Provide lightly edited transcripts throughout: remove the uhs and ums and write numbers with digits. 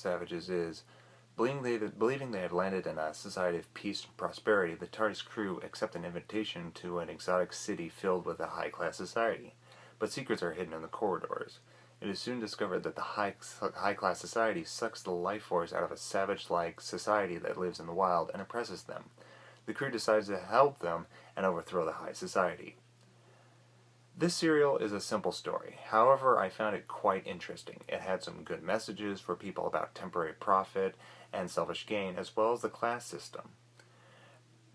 savages is, believing they have landed in a society of peace and prosperity, the TARDIS crew accept an invitation to an exotic city filled with a high-class society. But secrets are hidden in the corridors. It is soon discovered that the high-class society sucks the life force out of a savage-like society that lives in the wild and oppresses them. The crew decides to help them and overthrow the high society. This serial is a simple story. However, I found it quite interesting. It had some good messages for people about temporary profit and selfish gain, as well as the class system.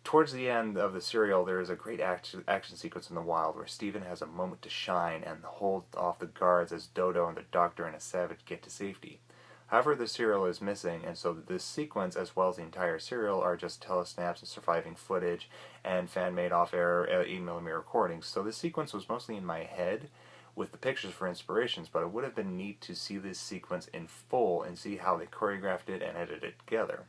Towards the end of the serial, there is a great action sequence in the wild where Steven has a moment to shine and hold off the guards as Dodo and the Doctor and a Savage get to safety. However, the serial is missing, and so this sequence, as well as the entire serial, are just telesnaps and surviving footage and fan-made off-air 8mm recordings. So this sequence was mostly in my head with the pictures for inspirations, but it would have been neat to see this sequence in full and see how they choreographed it and edited it together.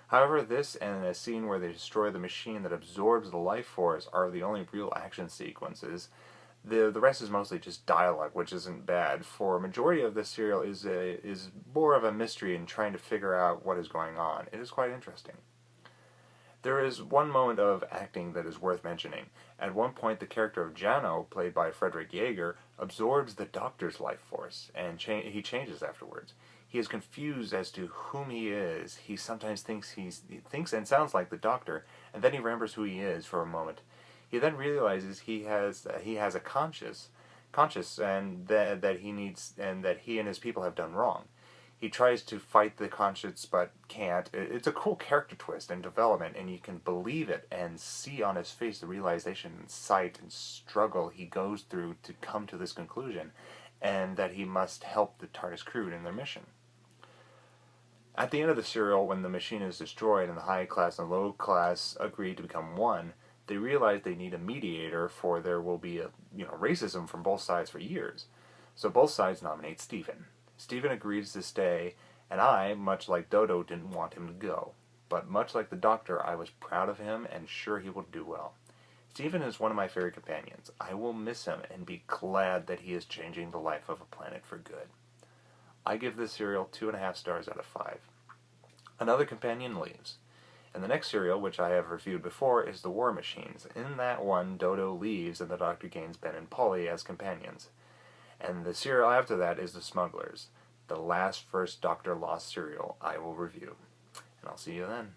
However, this and a scene where they destroy the machine that absorbs the life force are the only real action sequences. The rest is mostly just dialogue, which isn't bad. For a majority of this serial is more of a mystery in trying to figure out what is going on. It is quite interesting. There is one moment of acting that is worth mentioning. At one point, the character of Jano, played by Frederick Jaeger, absorbs the Doctor's life force, and he changes afterwards. He is confused as to whom he is. He sometimes thinks he thinks and sounds like the Doctor, and then he remembers who he is for a moment. He then realizes he has a conscience, and that he and his people have done wrong. He tries to fight the conscience but can't. It's a cool character twist and development, and you can believe it and see on his face the realization and sight and struggle he goes through to come to this conclusion, and that he must help the TARDIS crew in their mission. At the end of the serial, when the machine is destroyed and the high class and low class agree to become one, they realize they need a mediator, for there will be racism from both sides for years. So both sides nominate Steven. Steven agrees to stay, and I, much like Dodo, didn't want him to go. But much like the Doctor, I was proud of him and sure he will do well. Steven is one of my favorite companions. I will miss him and be glad that he is changing the life of a planet for good. I give this serial 2.5 stars out of 5. Another companion leaves. And the next serial, which I have reviewed before, is The War Machines. In that one, Dodo leaves and the Doctor gains Ben and Polly as companions. And the serial after that is The Smugglers, the last First Doctor Lost serial I will review. And I'll see you then.